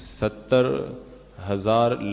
70,000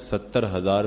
70,000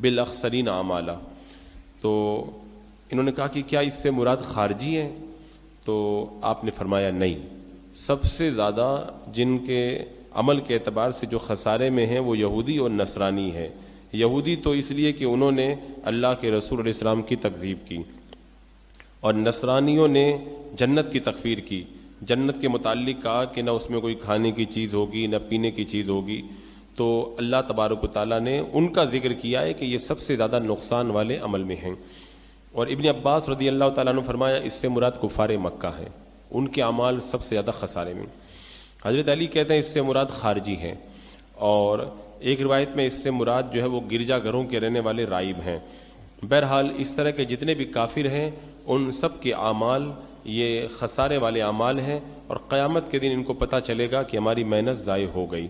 بالاخسرین اعمالا. تو انہوں نے کہا کہ کیا اس سے مراد خارجی ہیں؟ تو آپ نے فرمایا نہیں، سب سے زیادہ جن کے عمل کے اعتبار سے جو خسارے میں ہیں وہ یہودی اور نصرانی ہیں. یہودی تو اس لیے کہ انہوں نے اللہ کے رسول علیہ السلام کی تکذیب کی، اور نصرانیوں نے جنت کی تکفیر کی، جنت کے متعلق کہا کہ نہ اس میں کوئی کھانے کی چیز ہوگی نہ پینے کی چیز ہوگی. تو اللہ تبارک و تعالیٰ نے ان کا ذکر کیا ہے کہ یہ سب سے زیادہ نقصان والے عمل میں ہیں. اور ابن عباس رضی اللہ تعالیٰ عنہ فرمایا اس سے مراد کفار مکہ ہیں، ان کے اعمال سب سے زیادہ خسارے میں. حضرت علی کہتے ہیں اس سے مراد خارجی ہیں، اور ایک روایت میں اس سے مراد جو ہے وہ گرجا گھروں کے رہنے والے رائب ہیں. بہرحال اس طرح کے جتنے بھی کافر ہیں ان سب کے اعمال یہ خسارے والے اعمال ہیں، اور قیامت کے دن ان کو پتہ چلے گا کہ ہماری محنت ضائع ہو گئی.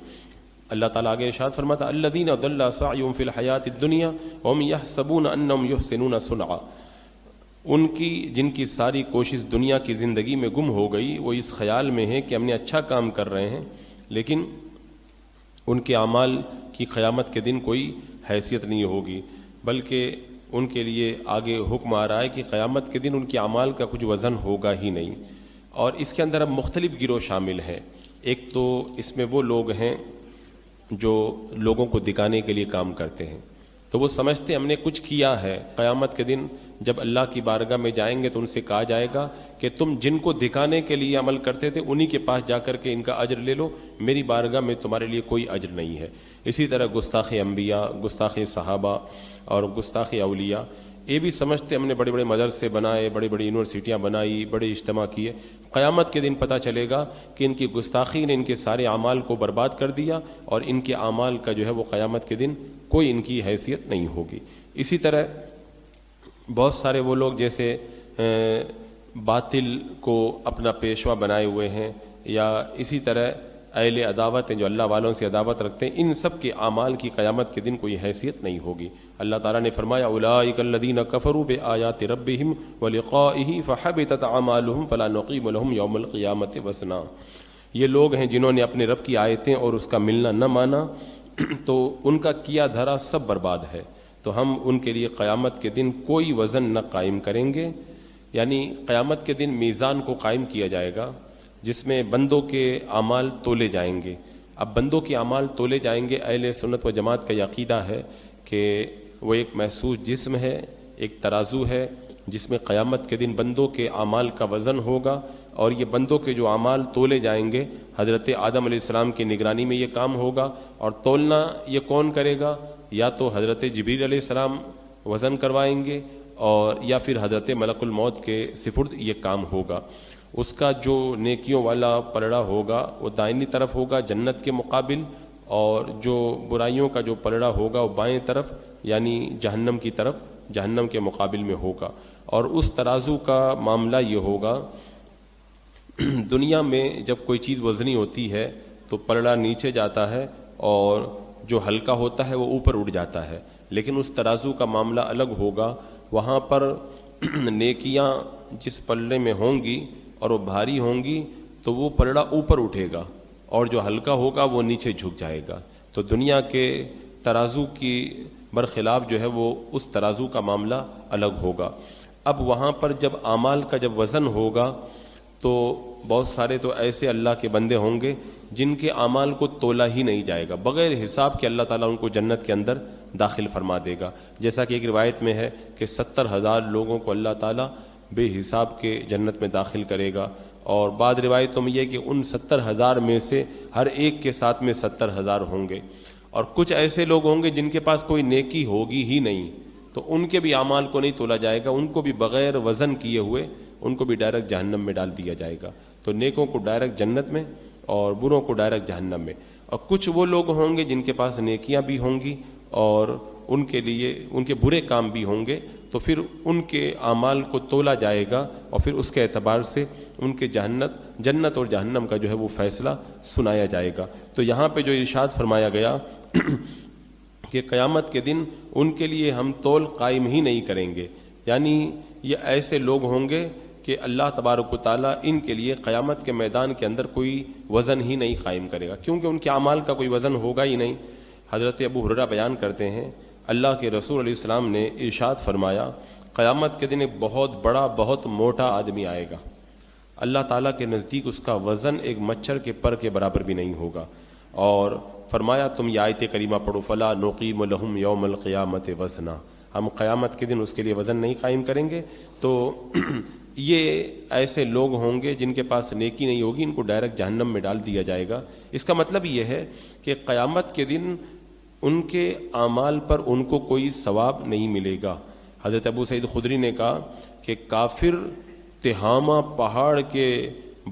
اللہ تعالیٰ آگے ارشاد فرماتا الذین ضل سعیہم فی الحیاۃ الدنیا وہم یحسبون انہم یحسنون صنعا. ان کی جن کی ساری کوشش دنیا کی زندگی میں گم ہو گئی، وہ اس خیال میں ہے کہ ہم نے اچھا کام کر رہے ہیں، لیکن ان کے اعمال کی قیامت کے دن کوئی حیثیت نہیں ہوگی، بلکہ ان کے لیے آگے حکم آ رہا ہے کہ قیامت کے دن ان کے اعمال کا کچھ وزن ہوگا ہی نہیں. اور اس کے اندر اب مختلف گروہ شامل ہیں. ایک تو اس میں وہ لوگ ہیں جو لوگوں کو دکھانے کے لیے کام کرتے ہیں، تو وہ سمجھتے ہم نے کچھ کیا ہے. قیامت کے دن جب اللہ کی بارگاہ میں جائیں گے تو ان سے کہا جائے گا کہ تم جن کو دکھانے کے لیے عمل کرتے تھے انہی کے پاس جا کر کے ان کا اجر لے لو، میری بارگاہ میں تمہارے لیے کوئی اجر نہیں ہے. اسی طرح گستاخ انبیاء، گستاخ صحابہ اور گستاخ اولیاء، یہ بھی سمجھتے ہم نے بڑے بڑے مدرسے بنائے، بڑی بڑی یونیورسٹیاں بنائی، بڑے اجتماع کیے. قیامت کے دن پتہ چلے گا کہ ان کی گستاخی نے ان کے سارے اعمال کو برباد کر دیا، اور ان کے اعمال کا جو ہے وہ قیامت کے دن کوئی ان کی حیثیت نہیں ہوگی. اسی طرح بہت سارے وہ لوگ جیسے باطل کو اپنا پیشوا بنائے ہوئے ہیں، یا اسی طرح اہل عداوت ہیں جو اللہ والوں سے عداوت رکھتے ہیں، ان سب کے اعمال کی قیامت کے دن کوئی حیثیت نہیں ہوگی. اللہ تعالیٰ نے فرمایا اولئک الذین کفروا بآیات ربہم ولقائہ فحبطت اعمالہم فلا نقیم لہم یوم القیامۃ وزنا. یہ لوگ ہیں جنہوں نے اپنے رب کی آیتیں اور اس کا ملنا نہ مانا، تو ان کا کیا دھرا سب برباد ہے. تو ہم ان کے لیے قیامت کے دن کوئی وزن نہ قائم کریں گے. یعنی قیامت کے دن میزان کو قائم کیا جائے گا جس میں بندوں کے اعمال تولے جائیں گے. اب بندوں کے اعمال تولے جائیں گے، اہل سنت و جماعت کا یہ عقیدہ ہے کہ وہ ایک محسوس جسم ہے، ایک ترازو ہے جس میں قیامت کے دن بندوں کے اعمال کا وزن ہوگا، اور یہ بندوں کے جو اعمال تولے جائیں گے حضرت آدم علیہ السلام کی نگرانی میں یہ کام ہوگا. اور تولنا یہ کون کرے گا؟ یا تو حضرت جبریل علیہ السلام وزن کروائیں گے، اور یا پھر حضرت ملک الموت کے سپرد یہ کام ہوگا. اس کا جو نیکیوں والا پلڑا ہوگا وہ دائنی طرف ہوگا جنت کے مقابل، اور جو برائیوں کا جو پلڑا ہوگا وہ بائیں طرف یعنی جہنم کی طرف، جہنم کے مقابل میں ہوگا. اور اس ترازو کا معاملہ یہ ہوگا، دنیا میں جب کوئی چیز وزنی ہوتی ہے تو پلڑا نیچے جاتا ہے اور جو ہلکا ہوتا ہے وہ اوپر اٹھ جاتا ہے، لیکن اس ترازو کا معاملہ الگ ہوگا. وہاں پر نیکیاں جس پلڑے میں ہوں گی اور وہ بھاری ہوں گی تو وہ پلڑا اوپر اٹھے گا، اور جو ہلکا ہوگا وہ نیچے جھک جائے گا. تو دنیا کے ترازو کی برخلاف جو ہے وہ اس ترازو کا معاملہ الگ ہوگا. اب وہاں پر جب اعمال کا جب وزن ہوگا تو بہت سارے تو ایسے اللہ کے بندے ہوں گے جن کے اعمال کو تولا ہی نہیں جائے گا، بغیر حساب کے اللہ تعالیٰ ان کو جنت کے اندر داخل فرما دے گا. جیسا کہ ایک روایت میں ہے کہ 70,000 لوگوں کو اللہ تعالیٰ بے حساب کے جنت میں داخل کرے گا. اور بعض روایتوں میں یہ کہ ان 70,000 میں سے ہر ایک کے ساتھ میں 70,000 ہوں گے. اور کچھ ایسے لوگ ہوں گے جن کے پاس کوئی نیکی ہوگی ہی نہیں، تو ان کے بھی اعمال کو نہیں تولا جائے گا، ان کو بھی بغیر وزن کیے ہوئے ان کو بھی ڈائریکٹ جہنم میں ڈال دیا جائے گا. تو نیکوں کو ڈائریکٹ جنت میں اور بروں کو ڈائریکٹ جہنم میں. اور کچھ وہ لوگ ہوں گے جن کے پاس نیکیاں بھی ہوں گی اور ان کے لیے ان کے برے کام بھی ہوں گے، تو پھر ان کے اعمال کو تولا جائے گا اور پھر اس کے اعتبار سے ان کے جنت اور جہنم کا جو ہے وہ فیصلہ سنایا جائے گا. تو یہاں پہ جو ارشاد فرمایا گیا کہ قیامت کے دن ان کے لیے ہم تول قائم ہی نہیں کریں گے، یعنی یہ ایسے لوگ ہوں گے کہ اللہ تبارک و تعالیٰ ان کے لیے قیامت کے میدان کے اندر کوئی وزن ہی نہیں قائم کرے گا، کیونکہ ان کے اعمال کا کوئی وزن ہوگا ہی نہیں. حضرت ابو ہریرہ بیان کرتے ہیں اللہ کے رسول علیہ السلام نے ارشاد فرمایا قیامت کے دن ایک بہت بڑا بہت موٹا آدمی آئے گا، اللہ تعالیٰ کے نزدیک اس کا وزن ایک مچھر کے پر کے برابر بھی نہیں ہوگا، اور فرمایا تم یہ آیت کریمہ پڑھو فلا نقیم لہم یوم القیامت وزنا، ہم قیامت کے دن اس کے لیے وزن نہیں قائم کریں گے۔ تو یہ ایسے لوگ ہوں گے جن کے پاس نیکی نہیں ہوگی، ان کو ڈائریکٹ جہنم میں ڈال دیا جائے گا۔ اس کا مطلب یہ ہے کہ قیامت کے دن ان کے اعمال پر ان کو کوئی ثواب نہیں ملے گا۔ حضرت ابو سعید خدری نے کہا کہ کافر تہامہ پہاڑ کے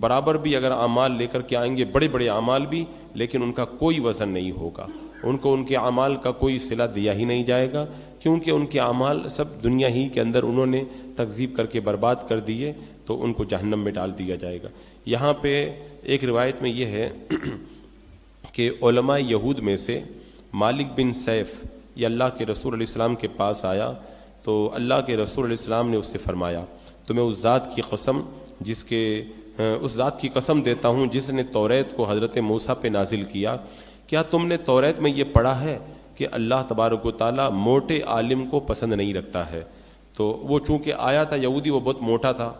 برابر بھی اگر اعمال لے کر کے آئیں گے، بڑے بڑے اعمال بھی، لیکن ان کا کوئی وزن نہیں ہوگا، ان کو ان کے اعمال کا کوئی صلہ دیا ہی نہیں جائے گا، کیونکہ ان کے اعمال سب دنیا ہی کے اندر انہوں نے تکذیب کر کے برباد کر دیے، تو ان کو جہنم میں ڈال دیا جائے گا۔ یہاں پہ ایک روایت میں یہ ہے کہ علماء یہود میں سے مالک بن سیف یہ اللہ کے رسول علیہ السلام کے پاس آیا، تو اللہ کے رسول علیہ السلام نے اس سے فرمایا تمہیں اس ذات کی قسم دیتا ہوں جس نے توریت کو حضرت موسیٰ پہ نازل کیا، کیا تم نے توریت میں یہ پڑھا ہے کہ اللہ تبارک و تعالیٰ موٹے عالم کو پسند نہیں رکھتا ہے؟ تو وہ چونکہ آیا تھا یہودی، وہ بہت موٹا تھا،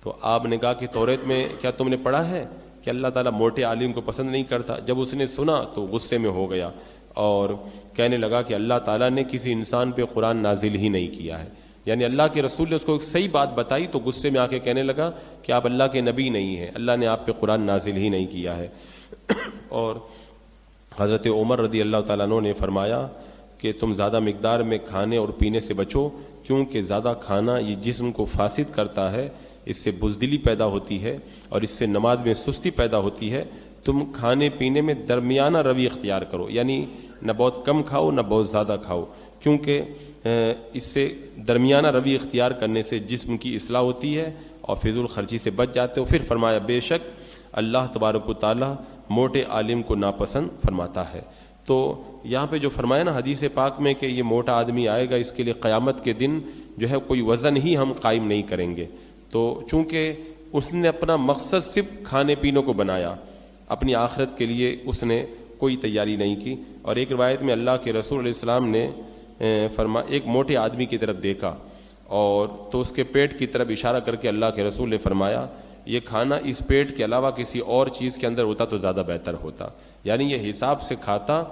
تو آپ نے کہا کہ توریت میں کیا تم نے پڑھا ہے کہ اللہ تعالیٰ موٹے عالم کو پسند نہیں کرتا؟ جب اس نے سنا تو غصے میں ہو گیا اور کہنے لگا کہ اللہ تعالیٰ نے کسی انسان پہ قرآن نازل ہی نہیں کیا ہے، یعنی اللہ کے رسول نے اس کو ایک صحیح بات بتائی تو غصے میں آ کے کہنے لگا کہ آپ اللہ کے نبی نہیں ہیں، اللہ نے آپ پہ قرآن نازل ہی نہیں کیا ہے۔ اور حضرت عمر رضی اللہ تعالیٰ عنہ نے فرمایا کہ تم زیادہ مقدار میں کھانے اور پینے سے بچو، کیونکہ زیادہ کھانا یہ جسم کو فاسد کرتا ہے، اس سے بزدلی پیدا ہوتی ہے اور اس سے نماز میں سستی پیدا ہوتی ہے۔ تم کھانے پینے میں درمیانہ روی اختیار کرو، یعنی نہ بہت کم کھاؤ نہ بہت زیادہ کھاؤ، کیونکہ اس سے درمیانہ روی اختیار کرنے سے جسم کی اصلاح ہوتی ہے اور فضول خرچی سے بچ جاتے ہو۔ پھر فرمایا بے شک اللہ تبارک و تعالیٰ موٹے عالم کو ناپسند فرماتا ہے۔ تو یہاں پہ جو فرمایا نا حدیث پاک میں کہ یہ موٹا آدمی آئے گا، اس کے لیے قیامت کے دن جو ہے کوئی وزن ہی ہم قائم نہیں کریں گے، تو چونکہ اس نے اپنا مقصد صرف کھانے پینے کو بنایا، اپنی آخرت کے لیے اس نے کوئی تیاری نہیں کی۔ اور ایک روایت میں اللہ کے رسول علیہ السلام نے ایک موٹے آدمی کی طرف دیکھا اور تو اس کے پیٹ کی طرف اشارہ کر کے اللہ کے رسول نے فرمایا یہ کھانا اس پیٹ کے علاوہ کسی اور چیز کے اندر ہوتا تو زیادہ بہتر ہوتا، یعنی یہ حساب سے کھاتا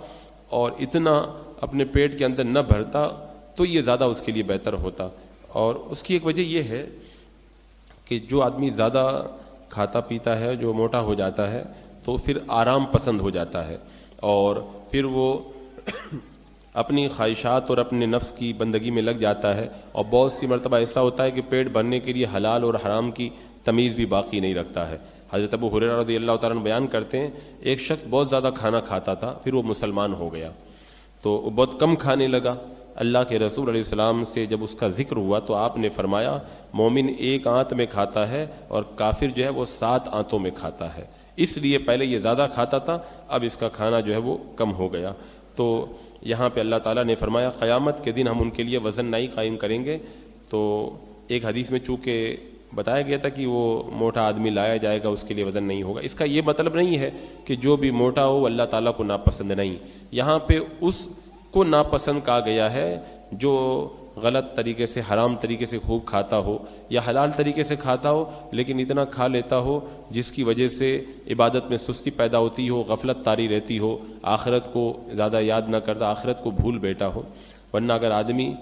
اور اتنا اپنے پیٹ کے اندر نہ بھرتا تو یہ زیادہ اس کے لیے بہتر ہوتا۔ اور اس کی ایک وجہ یہ ہے کہ جو آدمی زیادہ کھاتا پیتا ہے، جو موٹا ہو جاتا ہے، تو پھر آرام پسند ہو جاتا ہے اور پھر وہ اپنی خواہشات اور اپنے نفس کی بندگی میں لگ جاتا ہے، اور بہت سی مرتبہ ایسا ہوتا ہے کہ پیٹ بھرنے کے لیے حلال اور حرام کی تمیز بھی باقی نہیں رکھتا ہے۔ حضرت ابو ہریرہ رضی اللہ تعالیٰ عنہ بیان کرتے ہیں ایک شخص بہت زیادہ کھانا کھاتا تھا، پھر وہ مسلمان ہو گیا تو وہ بہت کم کھانے لگا۔ اللہ کے رسول علیہ السلام سے جب اس کا ذکر ہوا تو آپ نے فرمایا مومن ایک آنت میں کھاتا ہے اور کافر جو ہے وہ 7 آنتوں میں کھاتا ہے، اس لیے پہلے یہ زیادہ کھاتا تھا، اب اس کا کھانا جو ہے وہ کم ہو گیا۔ تو یہاں پہ اللہ تعالیٰ نے فرمایا قیامت کے دن ہم ان کے لیے وزن نہیں قائم کریں گے۔ تو ایک حدیث میں چونکہ بتایا گیا تھا کہ وہ موٹا آدمی لایا جائے گا، اس کے لیے وزن نہیں ہوگا، اس کا یہ مطلب نہیں ہے کہ جو بھی موٹا ہو اللہ تعالیٰ کو ناپسند نہیں، یہاں پہ اس کو ناپسند کہا گیا ہے جو غلط طریقے سے حرام طریقے سے خوب کھاتا ہو یا حلال طریقے سے کھاتا ہو لیکن اتنا کھا لیتا ہو جس کی وجہ سے عبادت میں سستی پیدا ہوتی ہو، غفلت طاری رہتی ہو، آخرت کو زیادہ یاد نہ کرتا، آخرت کو بھول بیٹھا ہو۔ ورنہ اگر آدمی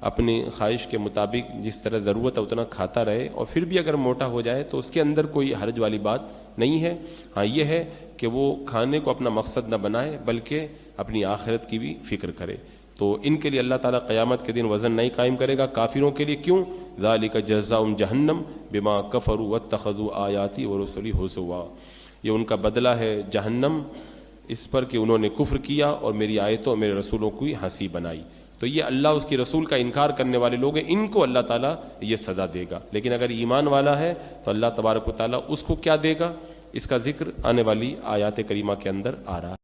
اپنی خواہش کے مطابق جس طرح ضرورت ہے اتنا کھاتا رہے اور پھر بھی اگر موٹا ہو جائے تو اس کے اندر کوئی حرج والی بات نہیں ہے۔ ہاں یہ ہے کہ وہ کھانے کو اپنا مقصد نہ بنائے بلکہ اپنی آخرت کی بھی فکر کرے، تو ان کے لیے اللہ تعالیٰ قیامت کے دن وزن نہیں قائم کرے گا۔ کافروں کے لیے کیوں؟ ذالک جزاؤہم جہنم بما کفروا واتخذوا آیاتی ورسلی ہزوا، یہ ان کا بدلہ ہے جہنم اس پر کہ انہوں نے کفر کیا اور میری آیتوں میرے رسولوں کی ہنسی بنائی۔ تو یہ اللہ اس کی رسول کا انکار کرنے والے لوگ ہیں، ان کو اللہ تعالیٰ یہ سزا دے گا، لیکن اگر ایمان والا ہے تو اللہ تبارک و تعالیٰ اس کو کیا دے گا، اس کا ذکر آنے والی آیات کریمہ کے اندر آ رہا ہے۔